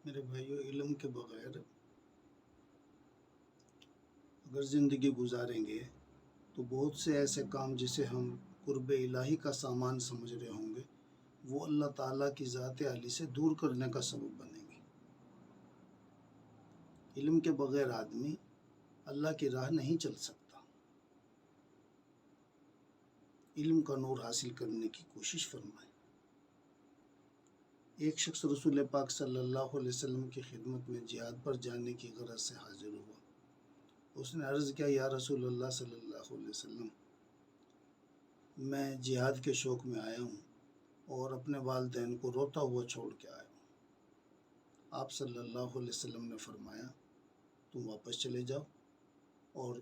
میرے بھائیوں، علم کے بغیر اگر زندگی گزاریں گے تو بہت سے ایسے کام جسے ہم قرب الہی کا سامان سمجھ رہے ہوں گے وہ اللہ تعالیٰ کی ذات عالی سے دور کرنے کا سبب بنیں گے۔ علم کے بغیر آدمی اللہ کی راہ نہیں چل سکتا۔ علم کا نور حاصل کرنے کی کوشش فرمائیں۔ ایک شخص رسول پاک صلی اللہ علیہ وسلم کی خدمت میں جہاد پر جانے کی غرض سے حاضر ہوا۔ اس نے عرض کیا، یا رسول اللہ صلی اللہ علیہ وسلم، میں جہاد کے شوق میں آیا ہوں اور اپنے والدین کو روتا ہوا چھوڑ کے آیا ہوں۔ آپ صلی اللہ علیہ وسلم نے فرمایا، تم واپس چلے جاؤ اور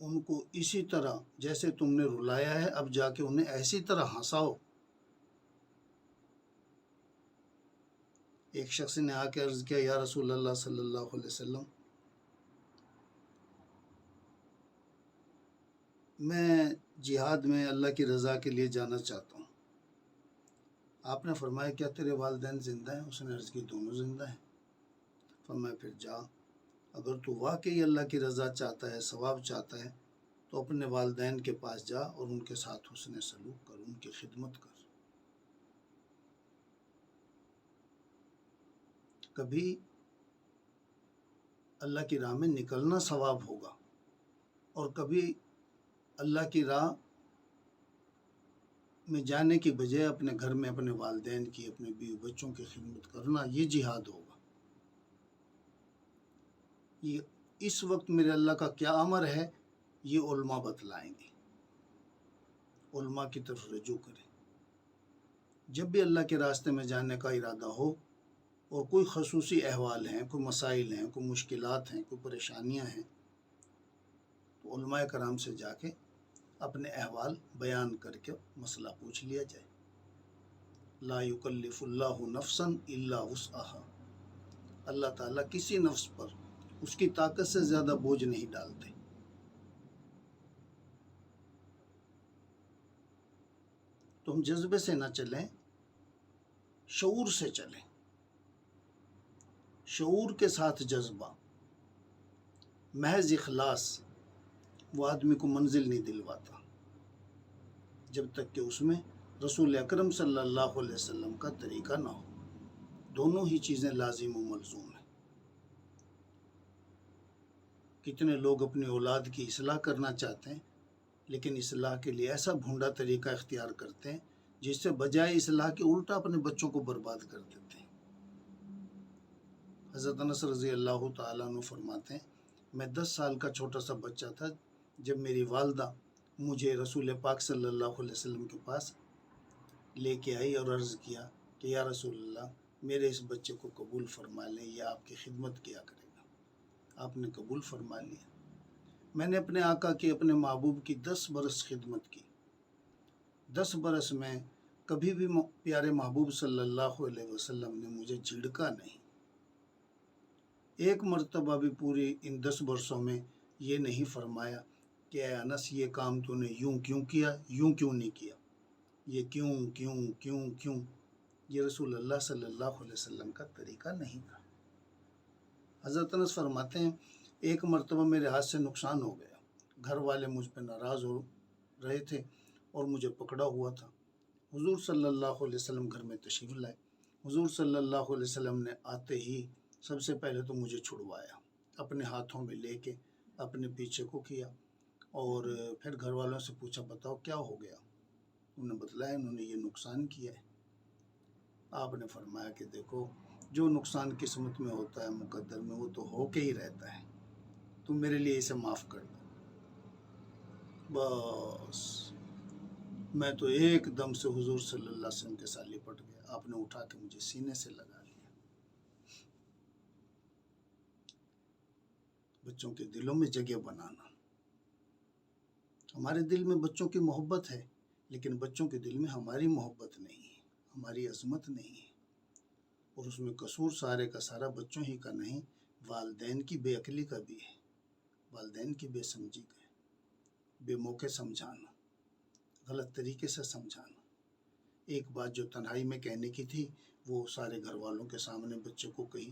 ان کو اسی طرح جیسے تم نے رلایا ہے اب جا کے انہیں ایسی طرح ہنساؤ۔ ایک شخص نے آ کے عرض کیا، یا رسول اللہ صلی اللہ علیہ وسلم، میں جہاد میں اللہ کی رضا کے لیے جانا چاہتا ہوں۔ آپ نے فرمایا، کیا تیرے والدین زندہ ہیں؟ اس نے عرض کی، دونوں زندہ ہیں۔ فرمایا، پھر جا، اگر تو واقعی اللہ کی رضا چاہتا ہے، ثواب چاہتا ہے، تو اپنے والدین کے پاس جا اور ان کے ساتھ حسن سلوک کر، ان کی خدمت کر۔ کبھی اللہ کی راہ میں نکلنا ثواب ہوگا اور کبھی اللہ کی راہ میں جانے کی بجائے اپنے گھر میں اپنے والدین کی، اپنے بیوی بچوں کی خدمت کرنا، یہ جہاد ہوگا۔ یہ اس وقت میرے اللہ کا کیا امر ہے، یہ علماء بتلائیں گے۔ علماء کی طرف رجوع کریں۔ جب بھی اللہ کے راستے میں جانے کا ارادہ ہو اور کوئی خصوصی احوال ہیں، کوئی مسائل ہیں، کوئی مشکلات ہیں، کوئی پریشانیاں ہیں، تو علماء کرام سے جا کے اپنے احوال بیان کر کے مسئلہ پوچھ لیا جائے۔ لا یکلف اللہ نفسا الا وسعها۔ اللہ تعالیٰ کسی نفس پر اس کی طاقت سے زیادہ بوجھ نہیں ڈالتے۔ تو ہم جذبے سے نہ چلیں، شعور سے چلیں۔ شعور کے ساتھ جذبہ، محض اخلاص وہ آدمی کو منزل نہیں دلواتا جب تک کہ اس میں رسول اکرم صلی اللہ علیہ وسلم کا طریقہ نہ ہو۔ دونوں ہی چیزیں لازم و ملزوم ہیں۔ کتنے لوگ اپنی اولاد کی اصلاح کرنا چاہتے ہیں لیکن اصلاح کے لیے ایسا بھونڈا طریقہ اختیار کرتے ہیں جس سے بجائے اصلاح کے الٹا اپنے بچوں کو برباد کر دیتے ہیں۔ حضرت انس رضی اللہ تعالیٰ عنہ فرماتے ہیں، میں 10 سال کا چھوٹا سا بچہ تھا جب میری والدہ مجھے رسول پاک صلی اللہ علیہ وسلم کے پاس لے کے آئی اور عرض کیا کہ یا رسول اللہ، میرے اس بچے کو قبول فرما لیں، یہ آپ کی خدمت کیا کرے گا۔ آپ نے قبول فرما لیا۔ میں نے اپنے آقا کی، اپنے محبوب کی 10 برس خدمت کی۔ 10 برس میں کبھی بھی پیارے محبوب صلی اللہ علیہ وسلم نے مجھے جھڑکا نہیں۔ ایک مرتبہ بھی پوری ان 10 برسوں میں یہ نہیں فرمایا کہ اے انس، یہ کام تو نے یوں کیوں کیا، یوں کیوں نہیں کیا، یہ کیوں کیوں کیوں کیوں۔ یہ رسول اللہ صلی اللہ علیہ وسلم کا طریقہ نہیں تھا۔ حضرت انس فرماتے ہیں، ایک مرتبہ میرے ہاتھ سے نقصان ہو گیا، گھر والے مجھ پہ ناراض ہو رہے تھے اور مجھے پکڑا ہوا تھا۔ حضور صلی اللہ علیہ وسلم گھر میں تشریف لائے۔ حضور صلی اللہ علیہ وسلم نے آتے ہی سب سے پہلے تو مجھے چھڑوایا، اپنے ہاتھوں میں لے کے اپنے پیچھے کو کیا اور پھر گھر والوں سے پوچھا، بتاؤ کیا ہو گیا؟ انہوں نے بتلایا، انہوں نے یہ نقصان کیا ہے۔ آپ نے فرمایا کہ دیکھو، جو نقصان قسمت میں ہوتا ہے، مقدر میں، وہ تو ہو کے ہی رہتا ہے، تم میرے لیے اسے معاف کر دو۔ بس میں تو ایک دم سے حضور صلی اللہ علیہ وسلم کے ساتھ لپٹ گیا۔ آپ نے اٹھا کے مجھے سینے سے لگا لیا۔ بچوں کے دلوں میں جگہ بنانا۔ ہمارے دل میں بچوں کی محبت ہے لیکن بچوں کے دل میں ہماری محبت نہیں ہے، ہماری عظمت نہیں ہے، اور اس میں قصور سارے کا سارا بچوں ہی کا نہیں، والدین کی بے عقلی کا بھی ہے، والدین کی بے سمجھی کا ہے، بے موقع سمجھانا، غلط طریقے سے سمجھانا۔ ایک بات جو تنہائی میں کہنے کی تھی وہ سارے گھر والوں کے سامنے بچے کو کہی